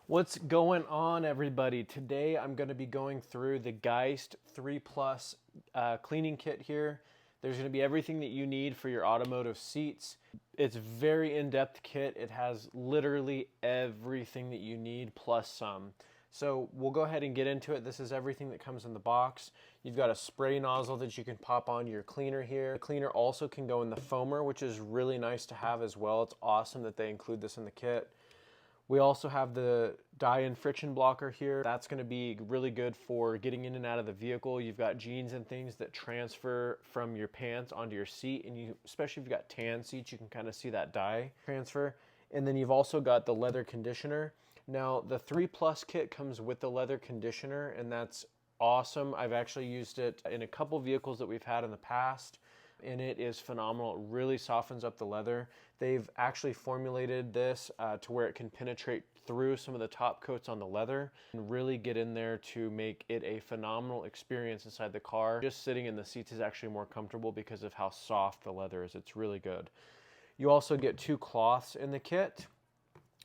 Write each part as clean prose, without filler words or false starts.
What's going on, everybody? Today I'm going to be going through the Geist 3 Plus cleaning kit here. There's going to be everything that you need for your automotive seats. It's a very in-depth kit. It has literally everything that you need plus some. So we'll go ahead and get into it. This is everything that comes in the box. You've got a spray nozzle that you can pop onto your cleaner here. The cleaner also can go in the foamer, which is really nice to have as well. It's awesome that they include this in the kit. We also have the die-in friction blocker here. That's going to be really good for getting in and out of the vehicle. You've got jeans and things that transfer from your pants onto your seat, and especially if you've got tan seats, you can kind of see that dye transfer. And then you've also got the leather conditioner. Now, the 3 Plus kit comes with the leather conditioner, and that's awesome. I've actually used it in a couple vehicles that we've had in the past, and it is phenomenal. It really softens up the leather. They've actually formulated this to where it can penetrate through some of the top coats on the leather and really get in there to make it a phenomenal experience inside the car. Just sitting in the seats is actually more comfortable because of how soft the leather is. It's really good. You also get 2 cloths in the kit.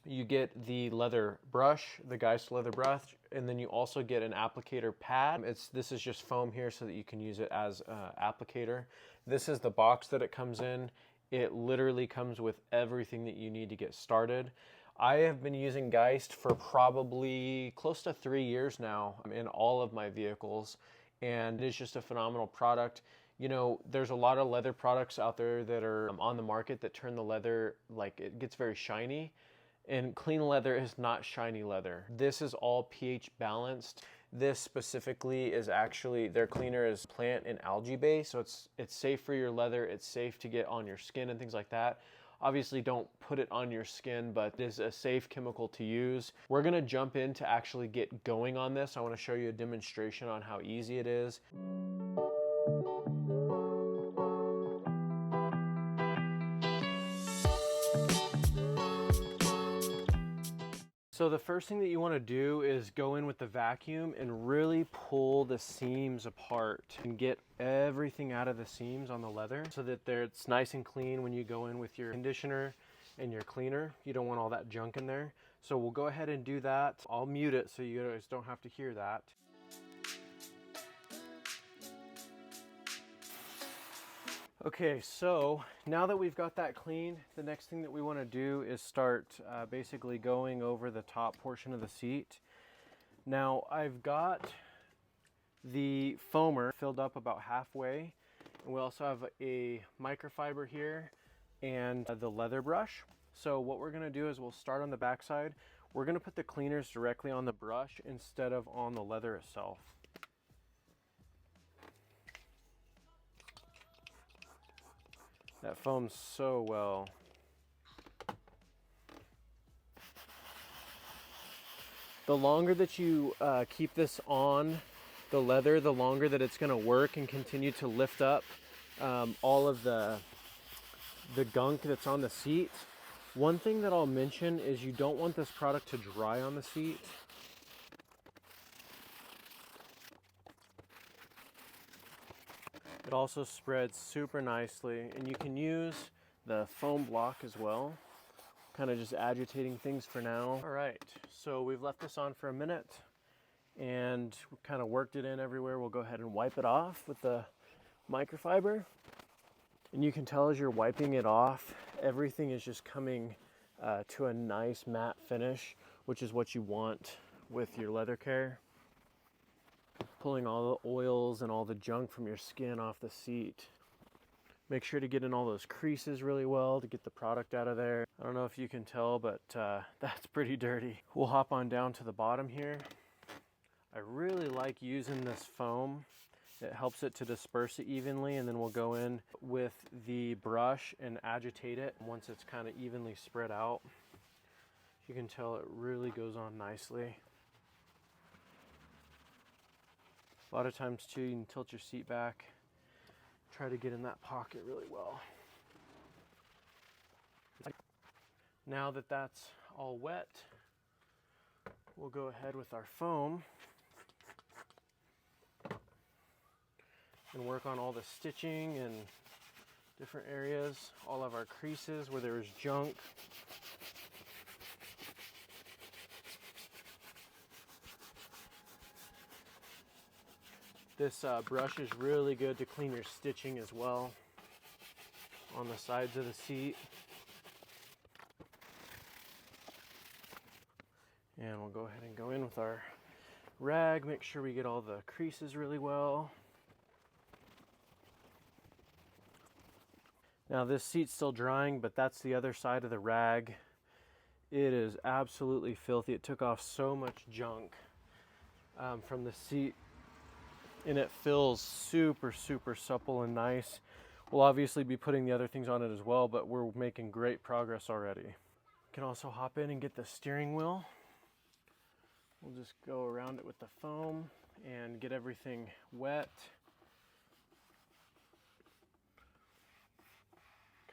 You get the leather brush, the Geist leather brush, and then you also get an applicator pad. This is just foam here so that you can use it as an applicator. This is the box that it comes in. It literally comes with everything that you need to get started. I have been using Geist for probably close to 3 years now in all of my vehicles, and it is just a phenomenal product. You know, there's a lot of leather products out there that are on the market that turn the leather, like, it gets very shiny. And clean leather is not shiny leather. This is all pH balanced. This specifically is actually, their cleaner is plant and algae based, so it's safe for your leather, it's safe to get on your skin and things like that. Obviously don't put it on your skin, but it is a safe chemical to use. We're gonna jump in to actually get going on this. I wanna show you a demonstration on how easy it is. So the first thing that you want to do is go in with the vacuum and really pull the seams apart and get everything out of the seams on the leather so that it's nice and clean when you go in with your conditioner and your cleaner. You don't want all that junk in there. So we'll go ahead and do that. I'll mute it so you guys don't have to hear that. Okay, so now that we've got that clean, the next thing that we want to do is start basically going over the top portion of the seat. Now I've got the foamer filled up about halfway, and we also have a microfiber here and the leather brush. So what we're going to do is we'll start on the back side. We're going to put the cleaners directly on the brush instead of on the leather itself. That foams so well. The longer that you keep this on the leather, the longer that it's going to work and continue to lift up all of the gunk that's on the seat. One thing that I'll mention is you don't want this product to dry on the seat. It also spreads super nicely, and you can use the foam block as well. Kind of just agitating things for now. All right, so we've left this on for a minute and kind of worked it in everywhere. We'll go ahead and wipe it off with the microfiber. And you can tell as you're wiping it off, everything is just coming to a nice matte finish, which is what you want with your leather care. Pulling all the oils and all the junk from your skin off the seat. Make sure to get in all those creases really well to get the product out of there. I don't know if you can tell, but that's pretty dirty. We'll hop on down to the bottom here. I really like using this foam. It helps it to disperse it evenly, and then we'll go in with the brush and agitate it once it's kind of evenly spread out. You can tell it really goes on nicely. A lot of times too, you can tilt your seat back, try to get in that pocket really well. Now that that's all wet, we'll go ahead with our foam and work on all the stitching and different areas, all of our creases where there was junk. This brush is really good to clean your stitching as well on the sides of the seat. And we'll go ahead and go in with our rag, make sure we get all the creases really well. Now this seat's still drying, but that's the other side of the rag. It is absolutely filthy. It took off so much junk from the seat, and it feels super, super supple and nice. We'll obviously be putting the other things on it as well, but we're making great progress already. You can also hop in and get the steering wheel. We'll just go around it with the foam and get everything wet.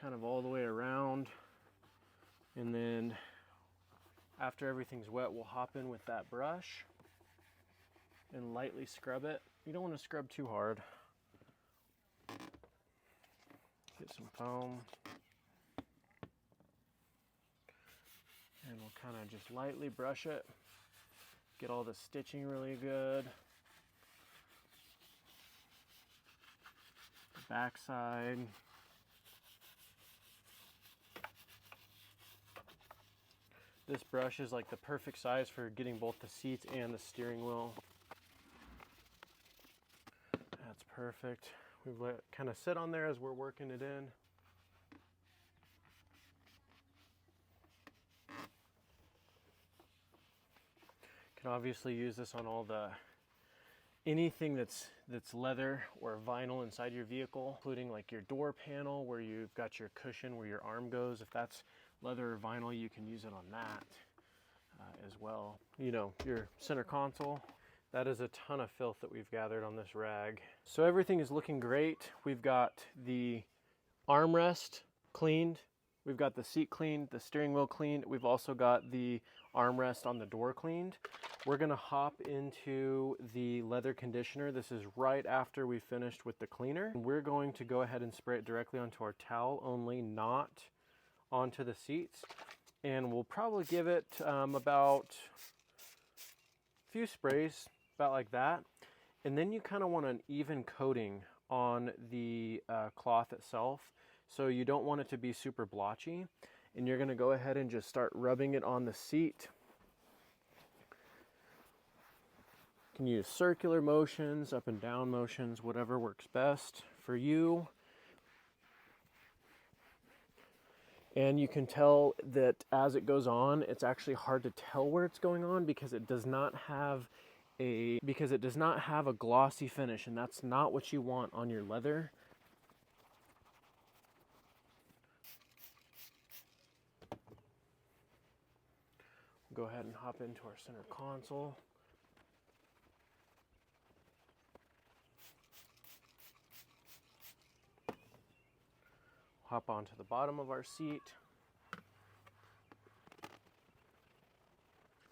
Kind of all the way around. And then after everything's wet, we'll hop in with that brush and lightly scrub it. You don't want to scrub too hard. Get some foam. And we'll kind of just lightly brush it. Get all the stitching really good. The back side. This brush is like the perfect size for getting both the seats and the steering wheel. That's perfect. We've let it kind of sit on there as we're working it in. Can obviously use this on all anything that's leather or vinyl inside your vehicle, including like your door panel where you've got your cushion where your arm goes. If that's leather or vinyl, you can use it on that as well. You know, your center console. That is a ton of filth that we've gathered on this rag. So everything is looking great. We've got the armrest cleaned. We've got the seat cleaned, the steering wheel cleaned. We've also got the armrest on the door cleaned. We're gonna hop into the leather conditioner. This is right after we finished with the cleaner. We're going to go ahead and spray it directly onto our towel only, not onto the seats. And we'll probably give it about a few sprays, about like that. And then you kind of want an even coating on the cloth itself. So you don't want it to be super blotchy. And you're gonna go ahead and just start rubbing it on the seat. You can use circular motions, up and down motions, whatever works best for you. And you can tell that as it goes on, it's actually hard to tell where it's going on because it does not have a glossy finish, and that's not what you want on your leather. Go ahead and hop into our center console. Hop onto the bottom of our seat.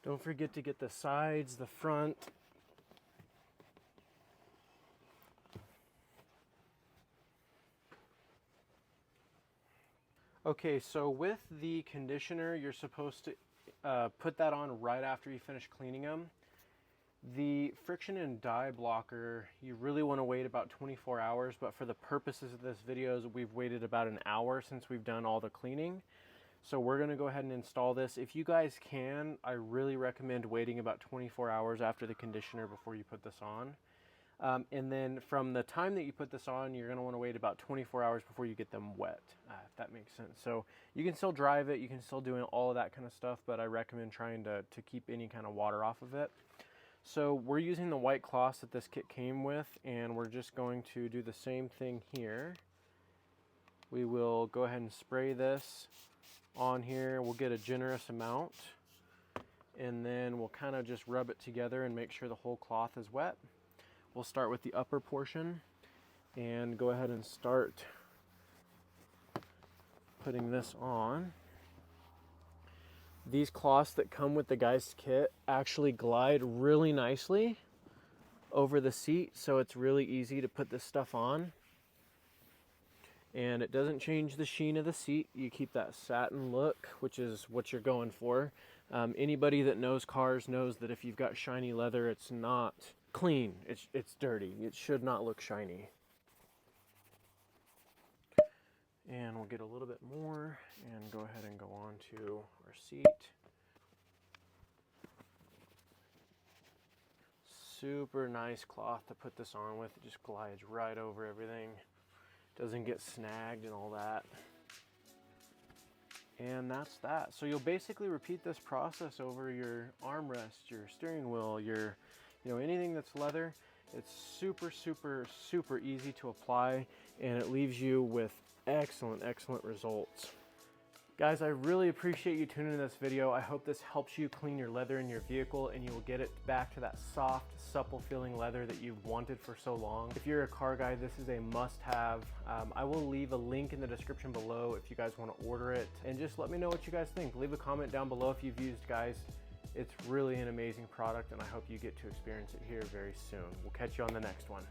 Don't forget to get the sides, the front. Okay, so with the conditioner, you're supposed to put that on right after you finish cleaning them. The friction and dye blocker, you really want to wait about 24 hours, but for the purposes of this video, we've waited about an hour since we've done all the cleaning. So we're going to go ahead and install this. If you guys can, I really recommend waiting about 24 hours after the conditioner before you put this on. And then from the time that you put this on, you're going to want to wait about 24 hours before you get them wet, if that makes sense. So you can still drive it, you can still do all of that kind of stuff, but I recommend trying to keep any kind of water off of it. So we're using the white cloths that this kit came with, and we're just going to do the same thing here. We will go ahead and spray this on here. We'll get a generous amount, and then we'll kind of just rub it together and make sure the whole cloth is wet. We'll start with the upper portion and go ahead and start putting this on. These cloths that come with the Geist kit actually glide really nicely over the seat, so it's really easy to put this stuff on. And it doesn't change the sheen of the seat. You keep that satin look, which is what you're going for. Anybody that knows cars knows that if you've got shiny leather, it's not clean. It's dirty. It should not look shiny. And we'll get a little bit more and go ahead and go on to our seat. Super nice cloth to put this on with. It just glides right over everything. Doesn't get snagged and all that. And that's that. So you'll basically repeat this process over your armrest, your steering wheel, your, anything that's leather. It's super, super, super easy to apply, and it leaves you with excellent, excellent results. Guys, I really appreciate you tuning in this video. I hope this helps you clean your leather in your vehicle and you will get it back to that soft, supple feeling leather that you've wanted for so long. If you're a car guy, this is a must-have. I will leave a link in the description below if you guys want to order it. And just let me know what you guys think. Leave a comment down below if you've used, guys. It's really an amazing product, and I hope you get to experience it here very soon. We'll catch you on the next one.